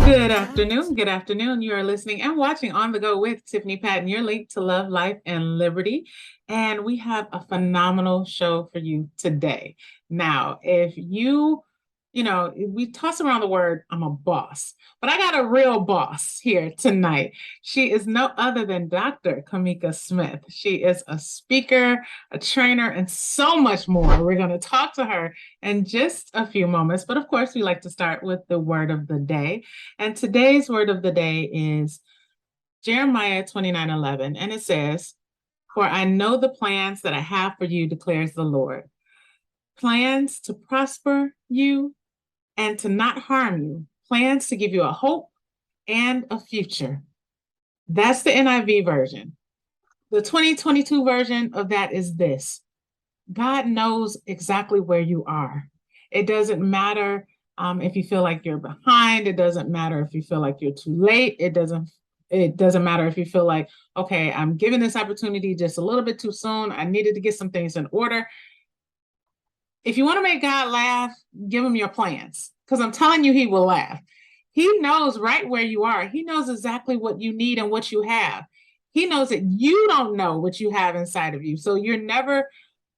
Good afternoon. Good afternoon. You are listening and watching On the Go with Tiffany Patton, your link to love, life, and liberty. And we have a phenomenal show for you today. Now, if we toss around the word, I'm a boss, but I got a real boss here tonight. She is no other than Dr. Kamika Smith. She is a speaker, a trainer, and so much more. We're going to talk to her in just a few moments. But of course, we like to start with the word of the day. And today's word of the day is Jeremiah 29:11. And it says, "For I know the plans that I have for you, declares the Lord. Plans to prosper you and to not harm you, plans to give you a hope and a future." That's the NIV version. The 2022 version of that is this: God knows exactly where you are. It doesn't matter if you feel like you're behind. It doesn't matter if you feel like you're too late. It doesn't matter if you feel like, okay, I'm giving this opportunity just a little bit too soon. I needed to get some things in order. If you want to make God laugh, give him your plans, because I'm telling you, he will laugh. He knows right where you are. He knows exactly what you need and what you have. He knows that you don't know what you have inside of you. So you're never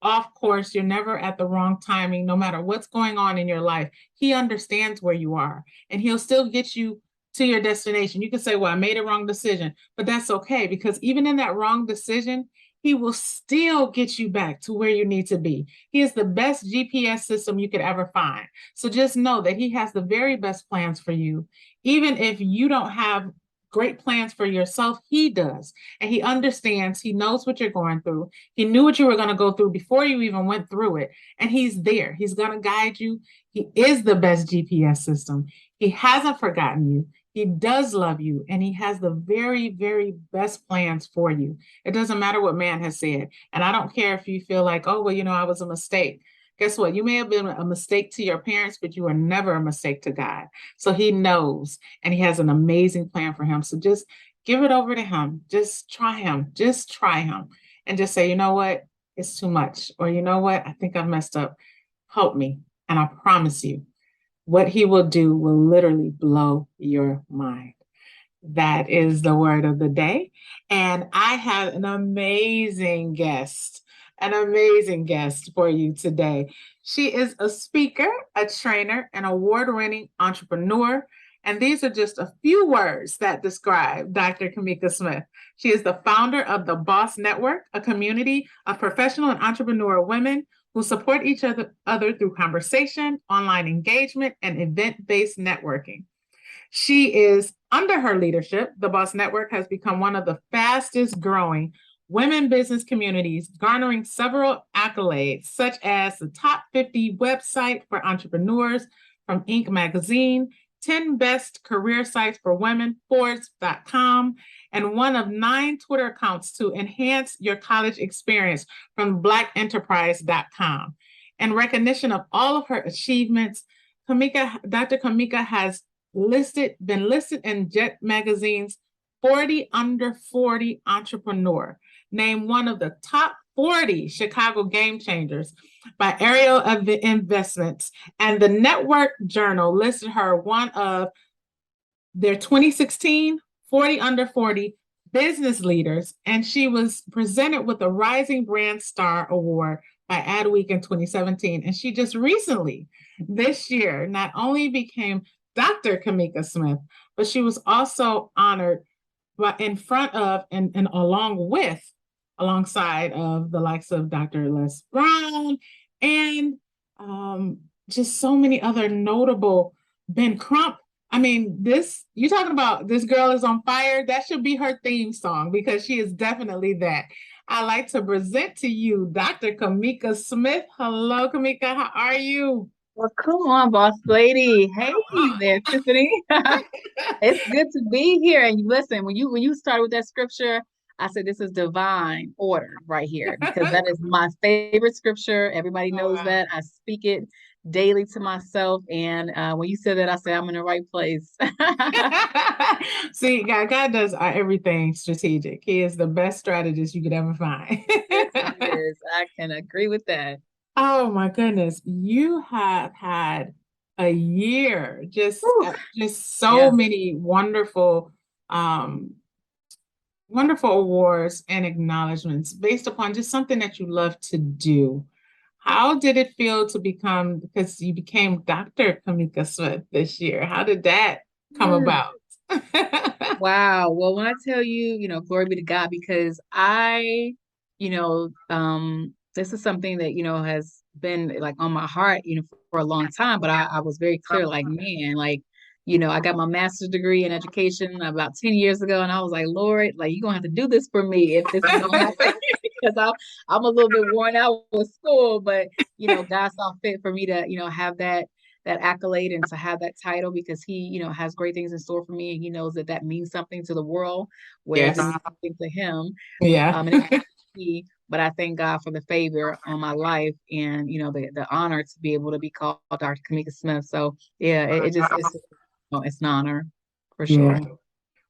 off course. You're never at the wrong timing, no matter what's going on in your life. He understands where you are, and he'll still get you to your destination. You can say, well, I made a wrong decision, but that's okay, because even in that wrong decision, he will still get you back to where you need to be. He is the best GPS system you could ever find. So just know that he has the very best plans for you. Even if you don't have great plans for yourself, he does. And he understands. He knows what you're going through. He knew what you were going to go through before you even went through it. And he's there. He's going to guide you. He is the best GPS system. He hasn't forgotten you. He does love you, and he has the very, very best plans for you. It doesn't matter what man has said. And I don't care if you feel like, oh, well, I was a mistake. Guess what? You may have been a mistake to your parents, but you were never a mistake to God. So he knows, and he has an amazing plan for him. So just give it over to him. Just try him. Just try him. And just say, you know what? It's too much. Or you know what? I think I've messed up. Help me. And I promise you, what he will do will literally blow your mind. That is the word of the day. And I have an amazing guest for you today. She is a speaker, a trainer, an award-winning entrepreneur. And these are just a few words that describe Dr. Kamika Smith. She is the founder of the Boss Network, a community of professional and entrepreneurial women who support each other through conversation, online engagement, and event-based networking. She is, under her leadership, the Boss Network has become one of the fastest growing women business communities, garnering several accolades, such as the top 50 website for entrepreneurs from Inc. magazine, 10 best career sites for women, Forbes.com, and one of 9 Twitter accounts to enhance your college experience from blackenterprise.com. In recognition of all of her achievements, Dr. Kamika has been listed in Jet Magazine's 40 Under 40 Entrepreneur, named one of the top 40 Chicago Game Changers by Ariel of the Investments, and the Network Journal listed her one of their 2016 40 Under 40 business leaders, and she was presented with the Rising Brand Star Award by Adweek in 2017. And she just recently, this year, not only became Dr. Kamika Smith, but she was also honored in front of and alongside of the likes of Dr. Les Brown and just so many other notable, Ben Crump. I mean, you talking about this girl is on fire. That should be her theme song, because she is definitely that. I'd like to present to you Dr. Kamika Smith. Hello, Kamika. How are you? Well, come on, boss lady. Hey there, Tiffany. It's good to be here. And listen, when you started with that scripture, I said this is divine order right here, because that is my favorite scripture. Everybody Oh, knows wow. that. I speak it daily to myself. And when you said that, I said I'm in the right place. See, God does everything strategic. He is the best strategist you could ever find. Yes, he is. I can agree with that. Oh my goodness. You have had a year, Whew. just so Yeah. many um, wonderful awards and acknowledgments based upon just something that you love to do. How did it feel to become, because you became Dr. Kamika Smith this year? How did that come about? Wow. Well, when I tell you, glory be to God, because this is something that, has been like on my heart, for a long time, but I was very clear, like, man, like, I got my master's degree in education about 10 years ago, and I was like, Lord, like, you're gonna have to do this for me if this is gonna happen, because I'm a little bit worn out with school, but, God saw fit for me to, have that accolade and to have that title because he, has great things in store for me. And he knows that that means something to the world where it Yes. didn't mean something to him. Yeah. And it's me, but I thank God for the favor on my life and, the honor to be able to be called Dr. Kamika Smith. So yeah, it's an honor for Yeah. sure.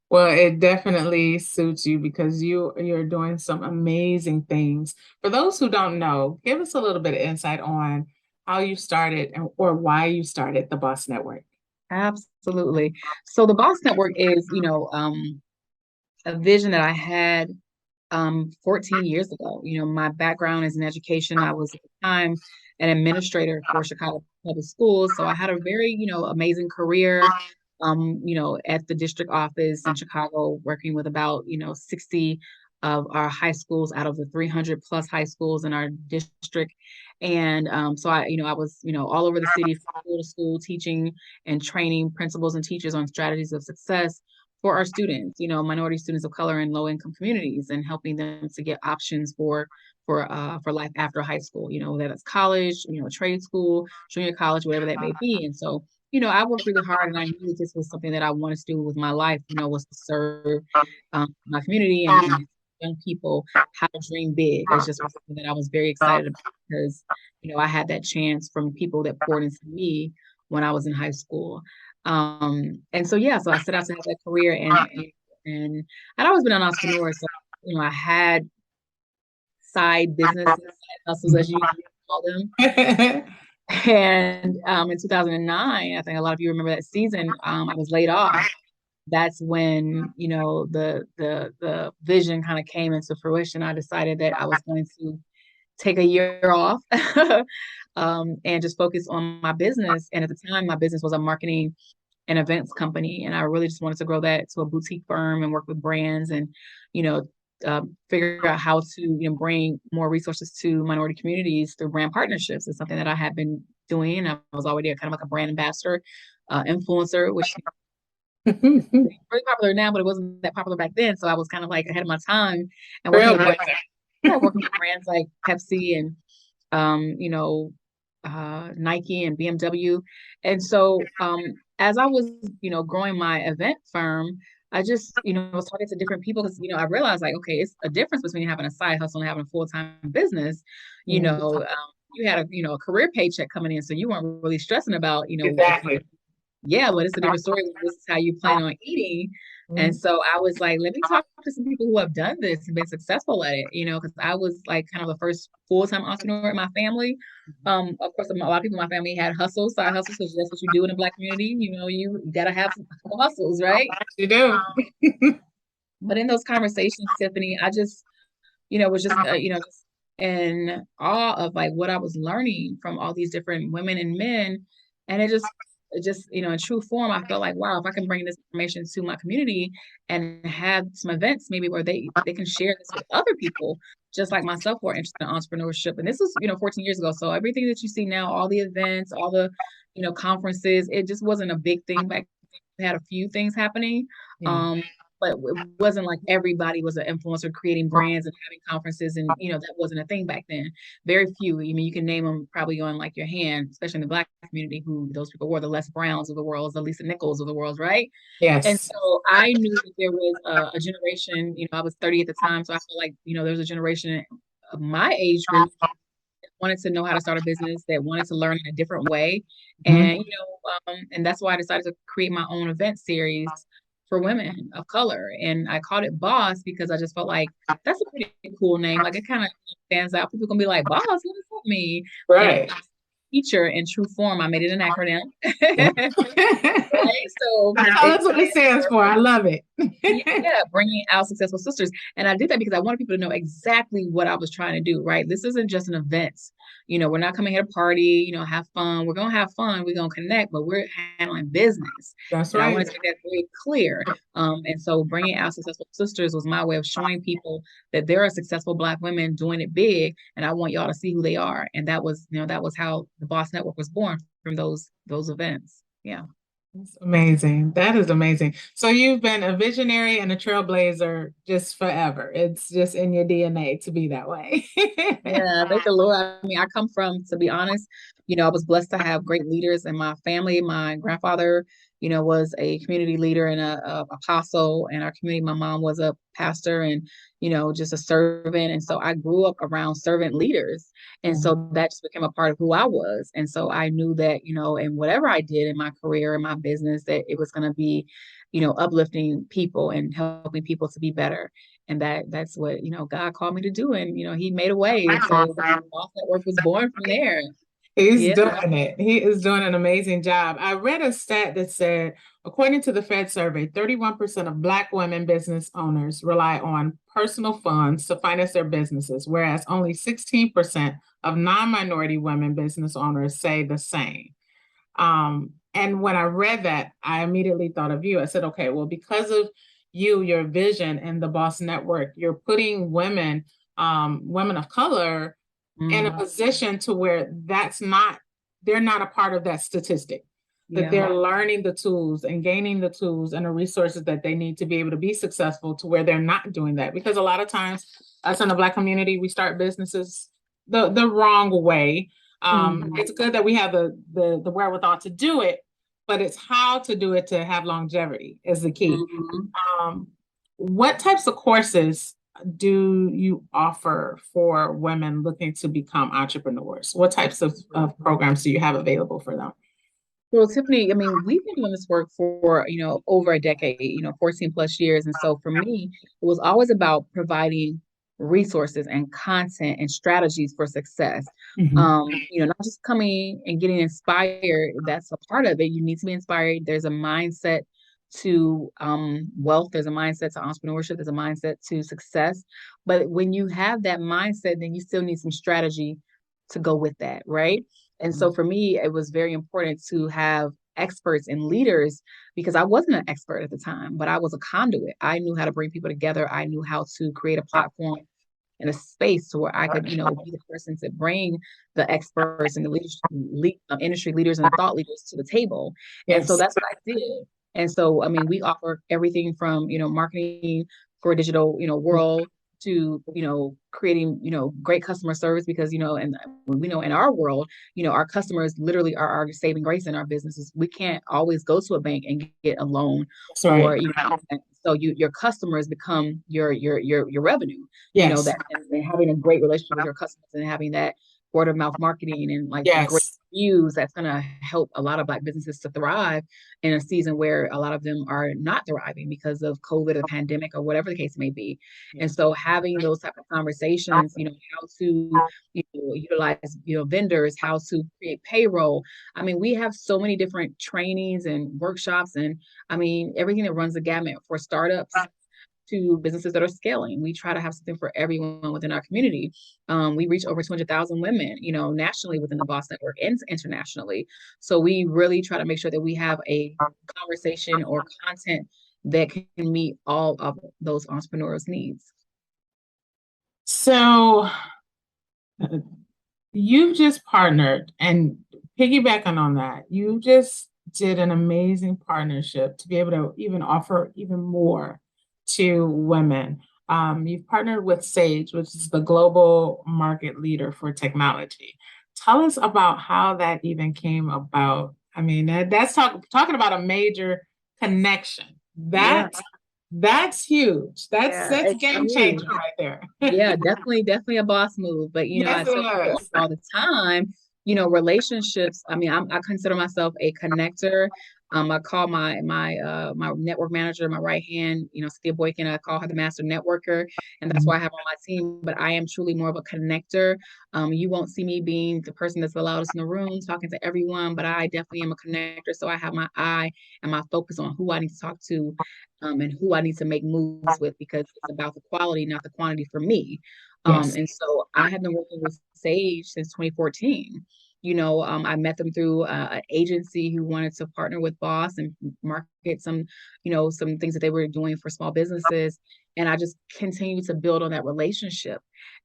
Well, it definitely suits you because you're doing some amazing things. For those who don't know, give us a little bit of insight on how you started or why you started the Boss Network. Absolutely. So the Boss Network is, a vision that I had 14 years ago. My background is in education. I was at the time an administrator for Chicago Public Schools. So I had a very, amazing career, at the district office in Chicago, working with about, 60 of our high schools out of the 300 plus high schools in our district. And so I was, all over the city, from school to school, teaching and training principals and teachers on strategies of success for our students, minority students of color in low income communities, and helping them to get options for life after high school, that it's college, trade school, junior college, whatever that may be. And so, I worked really hard and I knew that this was something that I wanted to do with my life, was to serve my community and young people how to dream big. It's just something that I was very excited about because, I had that chance from people that poured into me when I was in high school. And so yeah, so I set out to have that career and I'd always been an entrepreneur. So, I had side businesses, side hustles, as you call them. And in 2009, I think a lot of you remember that season, I was laid off. That's when, the vision kind of came into fruition. I decided that I was going to take a year off and just focus on my business. And at the time, my business was a marketing an events company, and I really just wanted to grow that to a boutique firm and work with brands and, you know, figure out how to, bring more resources to minority communities through brand partnerships. Is something that I had been doing. I was already kind of like a brand ambassador, influencer, which is really popular now, but it wasn't that popular back then. So I was kind of like ahead of my time and working with Really? brands, yeah, working with brands like Pepsi and um, you know, Nike and BMW. And so as I was, growing my event firm, I just, was talking to different people because, I realized like, okay, it's a difference between having a side hustle and having a full-time business. You Yeah. know, you had a career paycheck coming in, so you weren't really stressing about, if you Exactly. yeah, but it's a different story when this is how you plan on eating. And Mhm. so I was like, let me talk to some people who have done this and been successful at it, because I was like kind of the first full-time entrepreneur in my family. Of course, a lot of people in my family had hustles, side hustles, because that's what you do in the Black community. You gotta have some hustles, right? You do. But in those conversations, Tiffany, I just, was just, just in awe of like what I was learning from all these different women and men. And it just, in true form, I felt like, wow, if I can bring this information to my community and have some events maybe where they can share this with other people, just like myself who are interested in entrepreneurship. And this was, 14 years ago. So everything that you see now, all the events, all the, conferences, it just wasn't a big thing back then. We had a few things happening. Yeah. Um, but it wasn't like everybody was an influencer creating brands and having conferences, and that wasn't a thing back then. Very few. I mean, you can name them probably on like your hand, especially in the Black community, who those people were: the Les Browns of the world, the Lisa Nichols of the world, right? And Yes. so I knew that there was a generation. I was 30 at the time, so I feel like there was a generation of my age group that wanted to know how to start a business, that wanted to learn in a different way. Mhm. And and that's why I decided to create my own event series for women of color. And I called it Boss because I just felt like that's a pretty cool name. Like it kind of stands out. People gonna be like, Boss, what is me. And Right. teacher in true form. I made it an acronym. Yeah. Right. So Tell us what it stands for. I love it. yeah, bringing out successful sisters. And I did that because I wanted people to know exactly what I was trying to do, right? This isn't just an event. We're not coming here to party, have fun. We're going to have fun. We're going to connect, but we're handling business. That's And I right. wanted to make that very clear. And so bringing out successful sisters was my way of showing people that there are successful Black women doing it big. And I want y'all to see who they are. And that was how the Boss Network was born, from those events. Yeah. That's amazing. That is amazing. So you've been a visionary and a trailblazer just forever. It's just in your DNA to be that way. Yeah, thank the Lord. I mean, I come from, to be honest, I was blessed to have great leaders in my family. My grandfather, was a community leader and a apostle in our community. My mom was a pastor and, just a servant. And so I grew up around servant leaders. And so that just became a part of who I was. And so I knew that, and whatever I did in my career, in my business, that it was going to be, uplifting people and helping people to be better. And that's what, God called me to do. And, he made a way. And so the Boss Network was born from there. He's Yeah. doing it. He is doing an amazing job. I read a stat that said, according to the Fed survey, 31% of Black women business owners rely on personal funds to finance their businesses, whereas only 16% of non-minority women business owners say the same. And when I read that, I immediately thought of you. I said, okay, well, because of you, your vision and the Boss Network, you're putting women, women of color in a position to where they're not a part of that statistic, that they're learning the tools and gaining the tools and the resources that they need to be able to be successful, to where they're not doing that. Because a lot of times us in the Black community, we start businesses the wrong way. It's good that we have the wherewithal to do it, but it's how to do it to have longevity is the key. What types of courses do you offer for women looking to become entrepreneurs? What types of programs do you have available for them? Well, Tiffany, I mean, we've been doing this work for, over a decade, 14 plus years. And so for me, it was always about providing resources and content and strategies for success. Not just coming and getting inspired. That's a part of it. You need to be inspired. There's a mindset to wealth. There's a mindset to entrepreneurship. There's a mindset to success. But when you have that mindset, then you still need some strategy to go with that, right? And so for me, it was very important to have experts and leaders, because I wasn't an expert at the time, but I was a conduit. I knew how to bring people together. I knew how to create a platform and a space to where I could, be the person to bring the experts and the industry leaders and the thought leaders to the table. And so that's what I did. And so, I mean, we offer everything from, marketing for a digital, world, to, creating, great customer service, because, and we know in our world, our customers literally are our saving grace in our businesses. We can't always go to a bank and get a loan. That's right. Or, so your customers become your revenue. Yes. That, and having a great relationship with your customers and having that word of mouth marketing and like great views, that's going to help a lot of Black businesses to thrive in a season where a lot of them are not thriving because of COVID or the pandemic or whatever the case may be. And so having those type of conversations, how to utilize, vendors, how to create payroll. I mean, we have so many different trainings and workshops, and I mean, everything that runs the gamut for startups to businesses that are scaling. We try to have something for everyone within our community. We reach over 200,000 women, nationally within the Boss Network and internationally. So we really try to make sure that we have a conversation or content that can meet all of those entrepreneurs' needs. So you've just partnered, and piggybacking on that, you just did an amazing partnership to be able to even offer even more to women. You've partnered with Sage, which is the global market leader for technology. Tell us about how that even came about. I mean, that's talking about a major connection. That's huge. That's game changer right there. Yeah, definitely a boss move. But I tell people all the time, relationships. I mean, I consider myself a connector. I call my network manager, my right hand, Cynthia Boykin. I call her the master networker, and that's why I have on my team. But I am truly more of a connector. You won't see me being the person that's the loudest in the room, talking to everyone, but I definitely am a connector. So I have my eye and my focus on who I need to talk to, and who I need to make moves with, because it's about the quality, not the quantity for me. Yes. And so I have been working with Sage since 2014. I met them through an agency who wanted to partner with Boss and market some things that they were doing for small businesses. And I just continued to build on that relationship.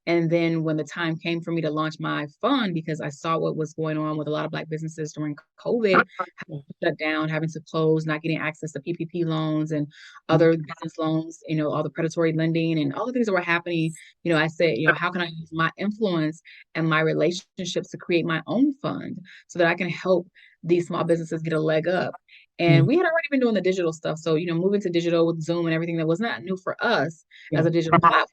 And then when the time came for me to launch my fund, because I saw what was going on with a lot of Black businesses during COVID, having to shut down, having to close, not getting access to PPP loans and other business loans, all the predatory lending and all the things that were happening, I said, how can I use my influence and my relationships to create my own fund so that I can help these small businesses get a leg up. And we had already been doing the digital stuff. So, moving to digital with Zoom and everything, that was not new for us as a digital platform,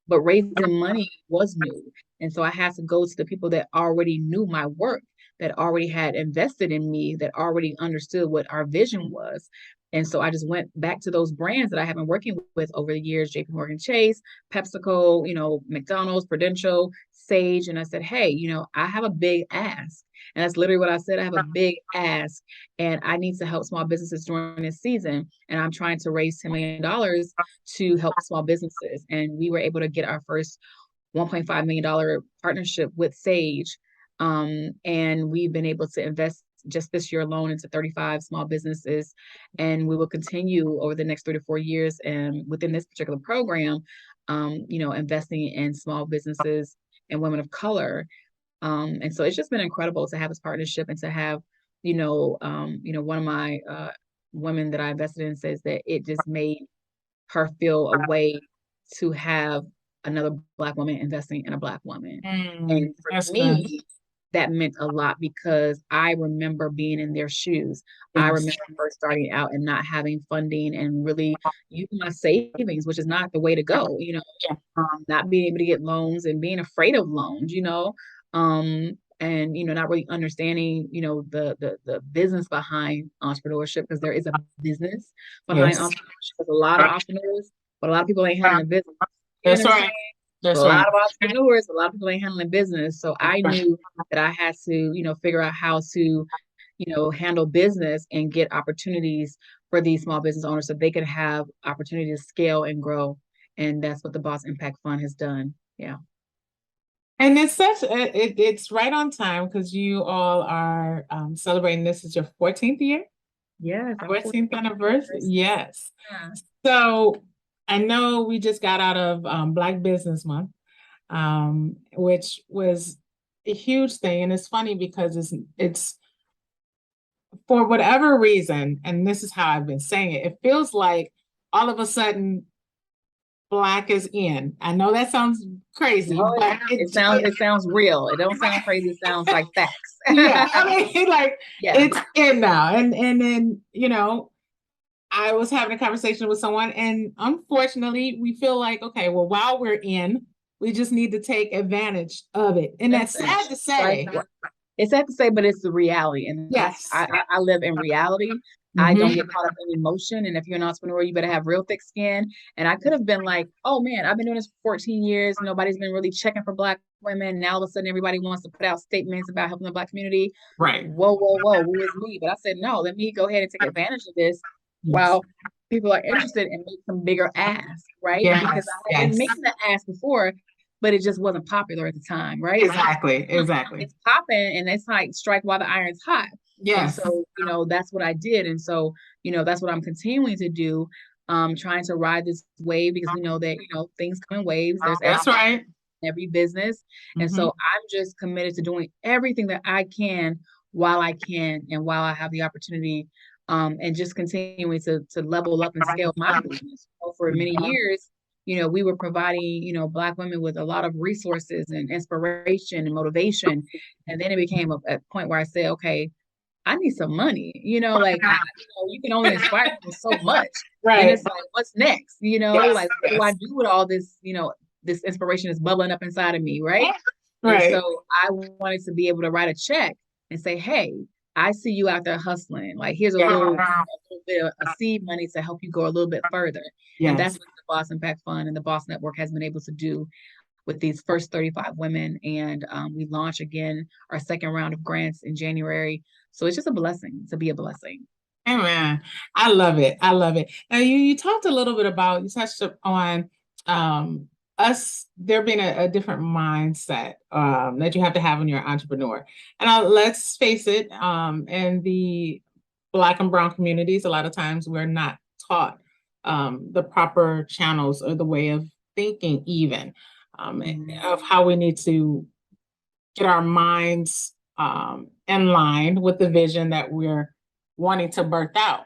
but raising money was new. And so I had to go to the people that already knew my work, that already had invested in me, that already understood what our vision was. And so I just went back to those brands that I have been working with over the years, JP Morgan Chase, PepsiCo, McDonald's, Prudential, Sage. And I said, hey, I have a big ask. And that's literally what I said. I have a big ask and I need to help small businesses during this season. And I'm trying to raise $10 million to help small businesses. And we were able to get our first $1.5 million partnership with Sage. And we've been able to invest just this year alone into 35 small businesses. And we will continue over the next 3 to 4 years. And within this particular program, investing in small businesses and women of color. And so it's just been incredible to have this partnership and to have, one of my women that I invested in says that it just made her feel a way to have another Black woman investing in a Black woman. And for me, good. That meant a lot because I remember being in their shoes. I remember first starting out and not having funding and really using my savings, which is not the way to go, not being able to get loans and being afraid of loans, and not really understanding the business behind entrepreneurship, because there is a business behind entrepreneurship. There's a lot of entrepreneurs, but a lot of people ain't handling business. That's right. That's a lot of entrepreneurs, a lot of people ain't handling business. So I knew that I had to figure out how to handle business and get opportunities for these small business owners so they can have opportunity to scale and grow. And that's what the Boss Impact Fund has done. Yeah. And it's right on time because you all are celebrating. This is your 14th year? Yes. 14th anniversary. Yes. Yeah. So I know we just got out of Black Business Month, which was a huge thing. And it's funny because it's for whatever reason, and this is how I've been saying it, it feels like all of a sudden Black is in. I know that sounds crazy, but it sounds real. It don't sound crazy. It sounds like facts. Yeah, I mean, it's in now, and then I was having a conversation with someone, and unfortunately, we feel like, okay, well, while we're in, we just need to take advantage of it, and that's sad to say. It's sad to say, but it's the reality, and yes, I live in reality. I don't get caught up in emotion. And if you're an entrepreneur, you better have real thick skin. And I could have been like, oh man, I've been doing this for 14 years. Nobody's been really checking for Black women. Now all of a sudden everybody wants to put out statements about helping the Black community. Right. Whoa, who is me? But I said, no, let me go ahead and take advantage of this while people are interested and make some bigger ask, right? Yes. Because I had been making the ask before, but it just wasn't popular at the time, right? Exactly. It's popping, and it's like strike while the iron's hot. Yes. And so, that's what I did. And so, that's what I'm continuing to do, trying to ride this wave, because we know that, things come in waves. That's right. Every business. And so I'm just committed to doing everything that I can while I can and while I have the opportunity, and just continuing to level up and scale my business. For many years, we were providing, Black women with a lot of resources and inspiration and motivation. And then it became a point where I said, okay, I need some money, you can only inspire me so much. Right. And it's like, what's next? Like, what do I do with all this, this inspiration is bubbling up inside of me, right? Right. And so I wanted to be able to write a check and say, hey, I see you out there hustling. Like here's a little bit of a seed money to help you go a little bit further. And that's Yes. what the Boss Impact Fund and the Boss Network has been able to do with these first 35 women. And we launch again our second round of grants in January. So it's just a blessing to be a blessing. Amen. I love it. I love it. Now you talked a little bit about, you touched on um us there being a different mindset that you have to have when you're an entrepreneur. And let's face it, in the Black and Brown communities, a lot of times we're not taught the proper channels or the way of thinking, even of how we need to get our minds in line with the vision that we're wanting to birth out.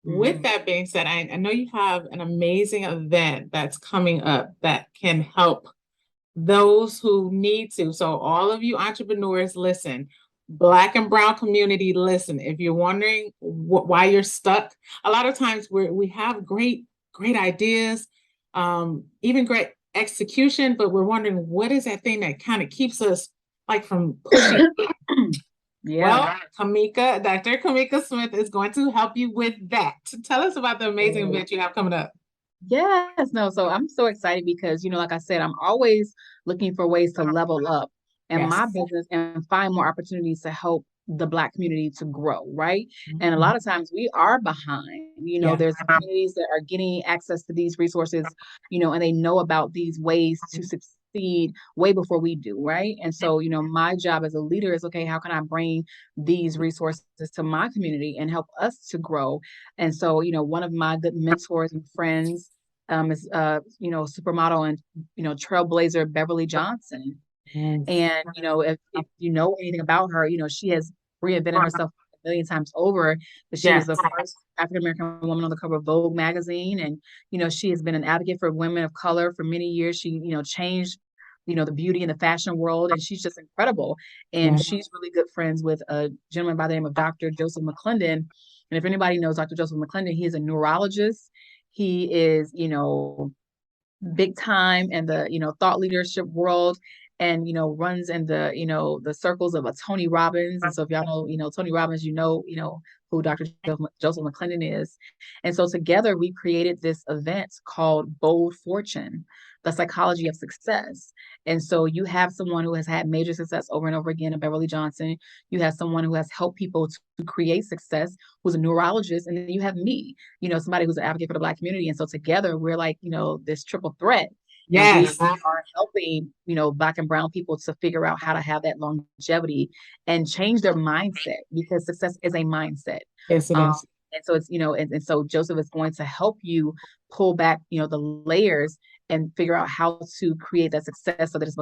With that being said, I know you have an amazing event that's coming up that can help those who need to. So, all of you entrepreneurs, listen. Black and Brown community, listen. If you're wondering why you're stuck, a lot of times we have great ideas, even great execution, but we're wondering what is that thing that kind of keeps us like from pushing. Yeah. Well, Dr. Kamika Smith is going to help you with that. Tell us about the amazing event you have coming up. Yes, no. So I'm so excited because, like I said, I'm always looking for ways to level up in Yes. my business and find more opportunities to help the Black community to grow, right? And a Mhm. lot of times we are behind. Yeah. There's communities that are getting access to these resources, and they know about these ways to succeed way before we do, right? And so, my job as a leader is, okay, how can I bring these resources to my community and help us to grow? And so, one of my good mentors and friends is supermodel and trailblazer Beverly Johnson. Yes. And if you know anything about her, she has reinvented herself a million times over. But she was Yes. the first African American woman on the cover of Vogue magazine, and she has been an advocate for women of color for many years. She changed the beauty and the fashion world, and she's just incredible. And Yes. she's really good friends with a gentleman by the name of Dr. Joseph McClendon. And if anybody knows Dr. Joseph McClendon, he is a neurologist. He is, big time in the, thought leadership world and, runs in the, the circles of a Tony Robbins. And so if y'all know, Tony Robbins, who Dr. Joseph McClendon is. And so together we created this event called Bold Fortune, the psychology of success. And so you have someone who has had major success over and over again in Beverly Johnson. You have someone who has helped people to create success, who's a neurologist, and then you have me, somebody who's an advocate for the Black community. And so together we're like, this triple threat. And we Yes. are helping, Black and Brown people to figure out how to have that longevity and change their mindset, because success is a mindset. Yes, it Um, is. and so it's, and so Joseph is going to help you pull back, the layers and figure out how to create that success so that it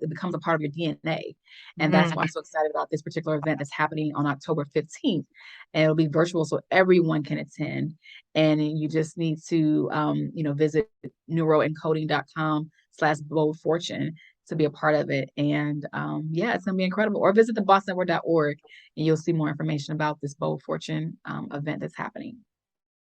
becomes a part of your DNA. And that's why I'm so excited about this particular event that's happening on October 15th. And it'll be virtual so everyone can attend. And you just need to, visit neuroencoding.com/bold fortune to be a part of it. And it's going to be incredible. Or visit thebossnetwork.org and you'll see more information about this Bold Fortune event that's happening.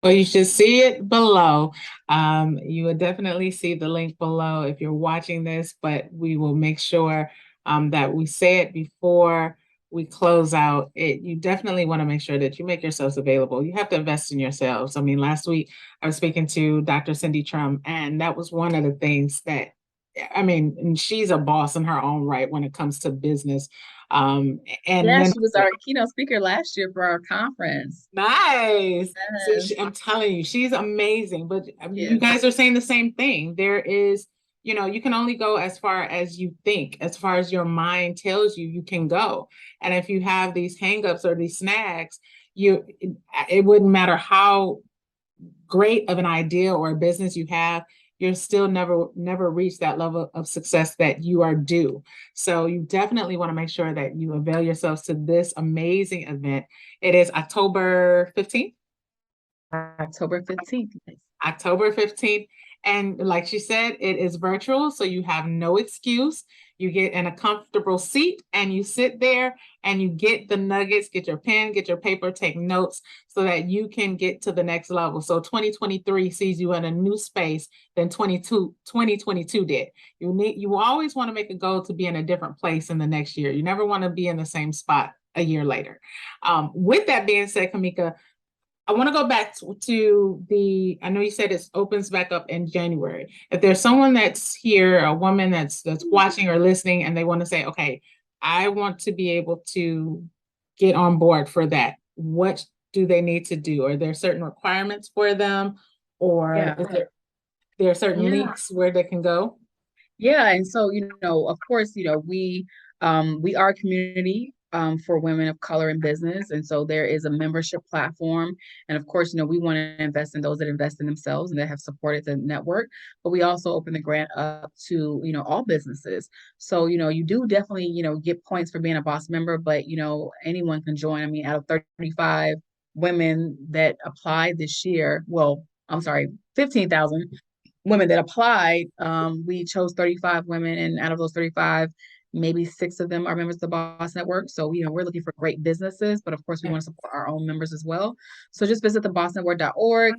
Well, you should see it below. You will definitely see the link below if you're watching this, but we will make sure that we say it before we close out. You definitely want to make sure that you make yourselves available. You have to invest in yourselves. I mean, last week I was speaking to Dr. Cindy Trum, and that was one of the things that, I mean, and she's a boss in her own right when it comes to business. And Yeah, then she was our keynote speaker last year for our conference. nice. So Yes. I'm telling you, she's amazing. But you Yes. guys are saying the same thing. There is, you can only go as far as you think, as far as your mind tells you can go. And if you have these hangups or these snags, it wouldn't matter how great of an idea or a business you have, you're still never reach that level of success that you are due. So you definitely want to make sure that you avail yourselves to this amazing event. It is October 15th. October 15th. October 15th. And like she said, it is virtual, so you have no excuse. You get in a comfortable seat and you sit there and you get the nuggets, get your pen, get your paper, take notes so that you can get to the next level. So 2023 sees you in a new space than 2022 did. You always want to make a goal to be in a different place in the next year. You never want to be in the same spot a year later. With that being said, Kamika, I want to go back to I know you said it opens back up in January. If there's someone that's here, a woman that's watching or listening, and they want to say, okay, I want to be able to get on board for that, what do they need to do? Are there certain requirements for them, or is there are certain links where they can go? Yeah, and so of course, we are a community for women of color in business, and so there is a membership platform, and of course, we want to invest in those that invest in themselves and that have supported the network. But we also open the grant up to all businesses. So you do definitely get points for being a boss member, but anyone can join. I mean, out of 35 women that applied this year, well, I'm sorry, 15,000 women that applied, we chose 35 women, and out of those 35, maybe 6 of them are members of the Boss Network. So, we're looking for great businesses, but of course, we want to support our own members as well. So just visit thebossnetwork.org,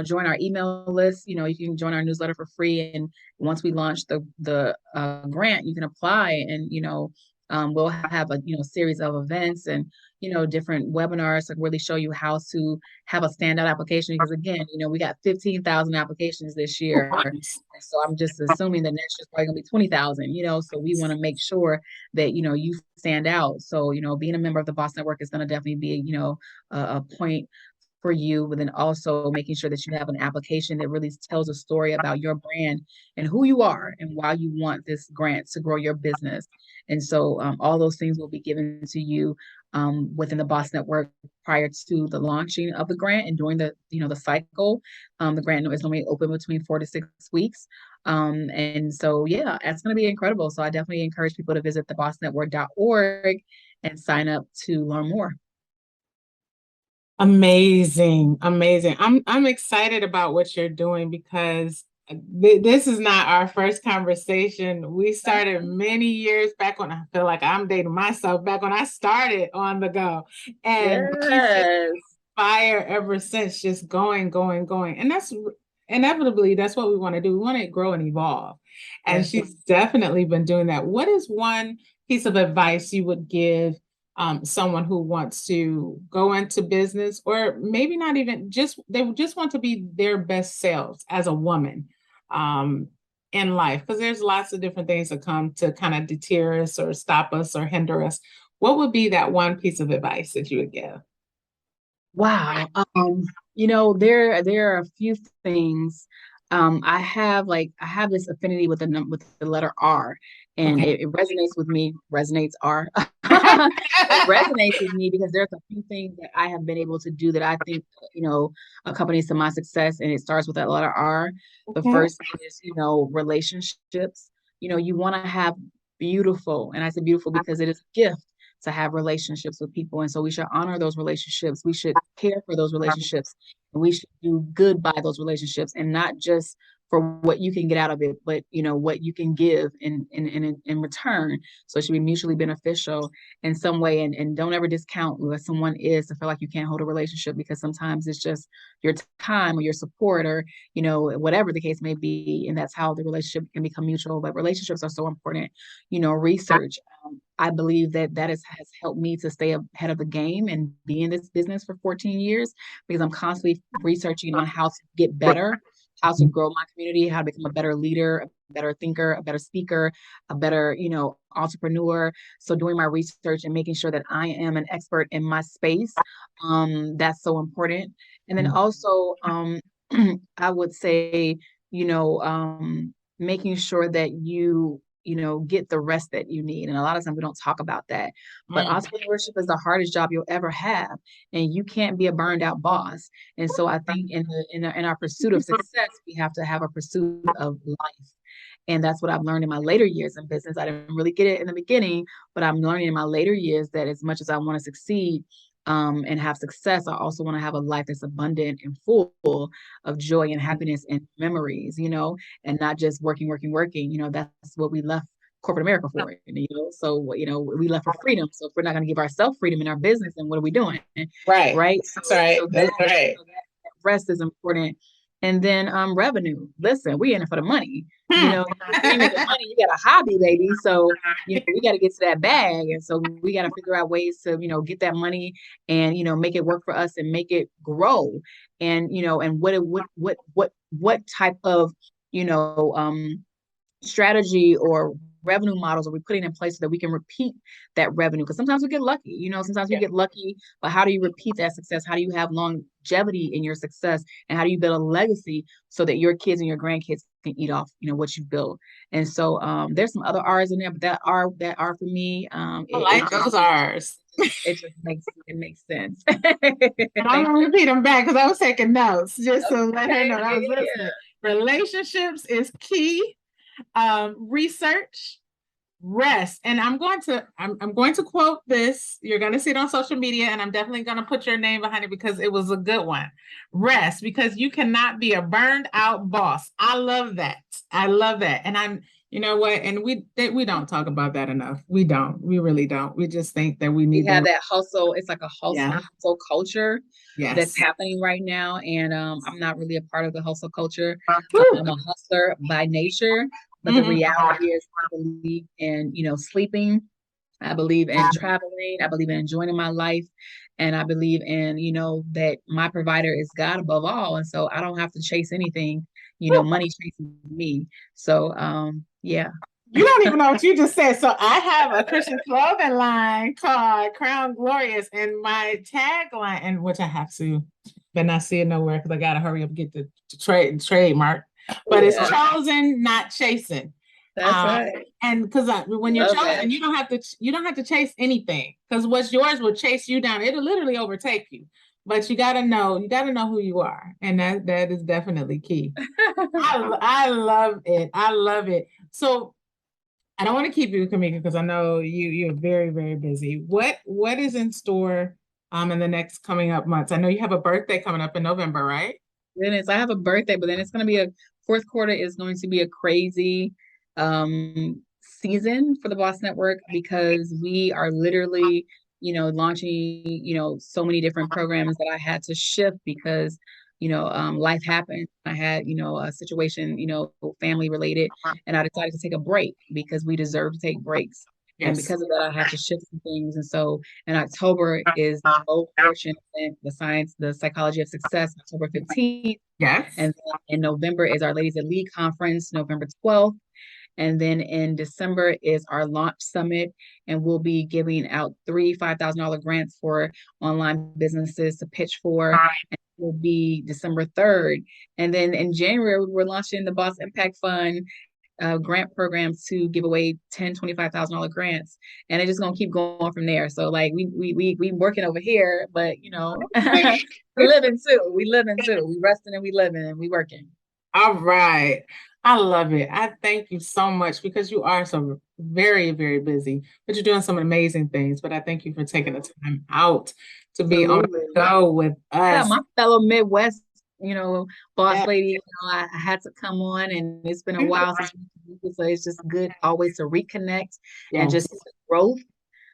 join our email list. You can join our newsletter for free. And once we launch the grant, you can apply, and, we'll have a, series of events and, different webinars to really show you how to have a standout application. Because again, we got 15,000 applications this year. So I'm just assuming that next year's probably gonna be 20,000, so we want to make sure that, you stand out. So, being a member of the Boss Network is going to definitely be, a point for you, but then also making sure that you have an application that really tells a story about your brand and who you are and why you want this grant to grow your business. And so all those things will be given to you within the Boss Network prior to the launching of the grant and during the cycle. The grant is normally open between 4 to 6 weeks. And so, yeah, it's going to be incredible. So I definitely encourage people to visit thebossnetwork.org and sign up to learn more. Amazing, amazing. I'm excited about what you're doing because this is not our first conversation. We started many years back when I feel like I'm dating myself back when I started on the go. And Yes. fire ever since, just going, going, going. And that's inevitably that's what we want to do. We want to grow and evolve. And she's definitely been doing that. What is one piece of advice you would give someone who wants to go into business, or maybe not even they just want to be their best selves as a woman in life? Because there's lots of different things that come to kind of deter us or stop us or hinder us. What would be that one piece of advice that you would give? Wow. There are a few things. I have this affinity with the letter R, and it resonates with me. Resonates R. It resonates with me because there's a few things that I have been able to do that I think accompanies to my success, and it starts with that letter R. The first is relationships. You want to have beautiful, and I say beautiful because it is a gift to have relationships with people. And so we should honor those relationships. We should care for those relationships. And we should do good by those relationships, and not just for what you can get out of it, but what you can give in return. So it should be mutually beneficial in some way. And don't ever discount what someone is to feel like you can't hold a relationship, because sometimes it's just your time or your support or whatever the case may be. And that's how the relationship can become mutual. But relationships are so important. Research. I believe that has helped me to stay ahead of the game and be in this business for 14 years, because I'm constantly researching on how to get better, how to grow my community, how to become a better leader, a better thinker, a better speaker, a better, entrepreneur. So doing my research and making sure that I am an expert in my space, that's so important. And then also, I would say, making sure that you get the rest that you need. And a lot of times we don't talk about that. But entrepreneurship is the hardest job you'll ever have. And you can't be a burned out boss. And so I think in our pursuit of success, we have to have a pursuit of life. And that's what I've learned in my later years in business. I didn't really get it in the beginning, but I'm learning in my later years that as much as I want to succeed and have success, I also want to have a life that's abundant and full of joy and happiness and memories, and not just working, working, working. That's what we left corporate America for, so, we left for freedom. So if we're not going to give ourselves freedom in our business, then what are we doing? Right. Right. That's right. So That's right. that rest is important. And then revenue. Listen, we in it for the money. You Hmm. know, if you ain't making money, you got a hobby, baby. So, we got to get to that bag. And so we got to figure out ways to, get that money and, make it work for us and make it grow. And, and what type of, you know, strategy or revenue models are we putting in place so that we can repeat that revenue? Because sometimes we get lucky, sometimes we get lucky, but how do you repeat that success? How do you have longevity in your success? And how do you build a legacy so that your kids and your grandkids can eat off, what you build? And so there's some other R's in there, but that R for me, I like those R's. it just makes sense. And I'm gonna repeat them back because I was taking notes just to let her Okay, know I was listening. yeah. Relationships is key. Research, rest. And I'm going to quote this. You're going to see it on social media, and I'm definitely going to put your name behind it because it was a good one. Rest, because you cannot be a burned out boss. I love that. I love that. And you know what? And we don't talk about that enough. We don't. We really don't. We just think that we need We have that hustle. It's like a hustle culture that's Yes. happening right now. And I'm not really a part of the hustle culture. Woo. I'm a hustler by nature. But the reality is I believe in, sleeping. I believe in traveling. I believe in enjoying my life. And I believe in, that my provider is God above all. And so I don't have to chase anything. Money chases me. So yeah. You don't even know what you just said. So I have a Christian clothing line called Crown Glorious, and my tagline, and which I have to, but not see it nowhere because I gotta hurry up and get the trademark. But it's chosen, not chasing. That's right. And because when you're chosen, you don't have to chase anything, because what's yours will chase you down. It'll literally overtake you. But you gotta know who you are, and that is definitely key. I love it. I love it. So I don't want to keep you, Kamika, because I know you're very, very busy. What is in store in the next coming up months? I know you have a birthday coming up in November, right? Goodness, I have a birthday, but then it's going to be a fourth quarter is going to be a crazy season for the Boss Network because we are literally, launching, so many different programs that I had to shift because, life happened. I had, a situation, family related, and I decided to take a break because we deserve to take breaks. And Yes. because of that, I had to shift some things. And so in October is the Bold Fortune event, the psychology of success, October 15th. Yes. And in November is our Ladies that Lead conference, November 12th. And then in December is our launch summit, and we'll be giving out 3 $5,000 grants for online businesses to pitch for. And will be December 3rd. And then in January, we're launching the Boss Impact Fund grant programs to give away $25,000 grants, and it's just gonna keep going from there. So like we working over here, but we living too. We resting and we living and we working. All right. I love it. I thank you so much because you are so very, very busy, but you're doing some amazing things. But I thank you for taking the time out to be on the go with us. My fellow Midwest, boss lady, I had to come on, and it's been a while since we, so it's just good always to reconnect and just growth.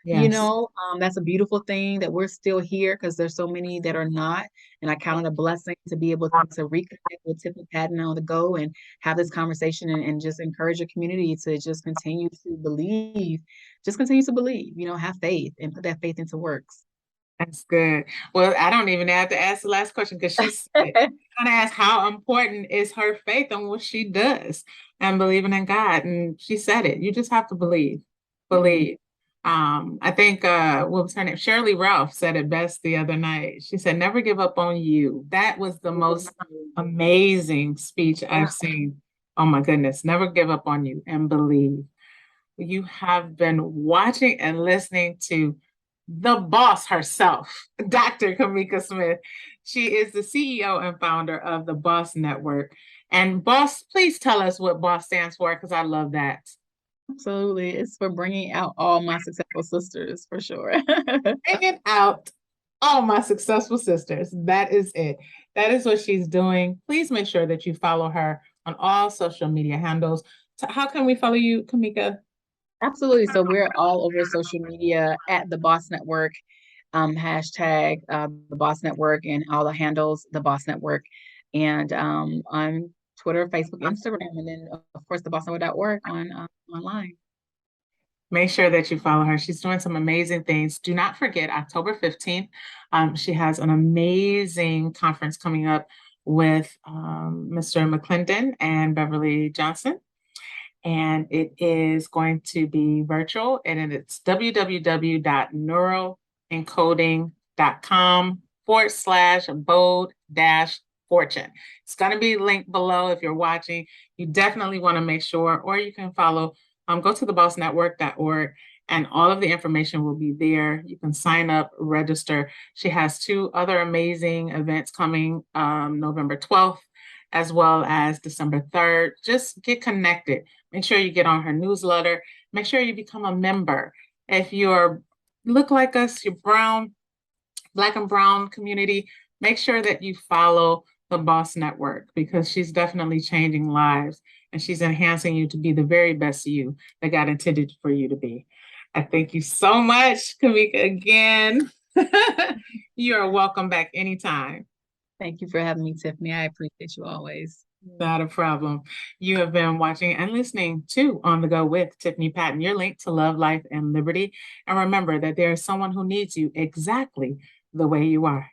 That's a beautiful thing that we're still here because there's so many that are not. And I count it a blessing to be able to reconnect with Tiffany Patton on the go and have this conversation and just encourage your community to just continue to believe, have faith and put that faith into works. That's good. Well, I don't even have to ask the last question because she's going to ask how important is her faith on what she does and believing in God. And she said it. You just have to believe. Believe. I think what was her name? Shirley Ralph said it best the other night. She said, "Never give up on you." That was the most amazing speech I've seen. Oh my goodness. Never give up on you and believe. You have been watching and listening to the boss herself, Dr. Kamika Smith. She is the CEO and founder of the Boss Network. And Boss, please tell us what Boss stands for, because I love that. Absolutely. It's for bringing out all my successful sisters, for sure. Bringing out all my successful sisters. That is it. That is what she's doing. Please make sure that you follow her on all social media handles. How can we follow you, Kamika? Absolutely. So we're all over social media at the Boss Network, hashtag the Boss Network, and all the handles, the Boss Network. and on Twitter, Facebook, Instagram, and then of course thebossnetwork.org on online. Make sure that you follow her. She's doing some amazing things. Do not forget October 15th. She has an amazing conference coming up with Mr. McClendon and Beverly Johnson. And it is going to be virtual, and it's www.neuroencoding.com/bold-fortune. It's going to be linked below if you're watching. You definitely want to make sure, or you can follow, go to thebossnetwork.org, and all of the information will be there. You can sign up, register. She has 2 other amazing events coming November 12th as well as December 3rd. Just get connected. Make sure you get on her newsletter. Make sure you become a member. If you're look like us, you're brown, Black and brown community, make sure that you follow the Boss Network, because she's definitely changing lives and she's enhancing you to be the very best you that God intended for you to be. I thank you so much, Kamika, again. You are welcome back anytime. Thank you for having me, Tiffany. I appreciate you always. Not a problem. You have been watching and listening to On the Go with Tiffany Patton, your link to love, life, and liberty. And remember that there is someone who needs you exactly the way you are.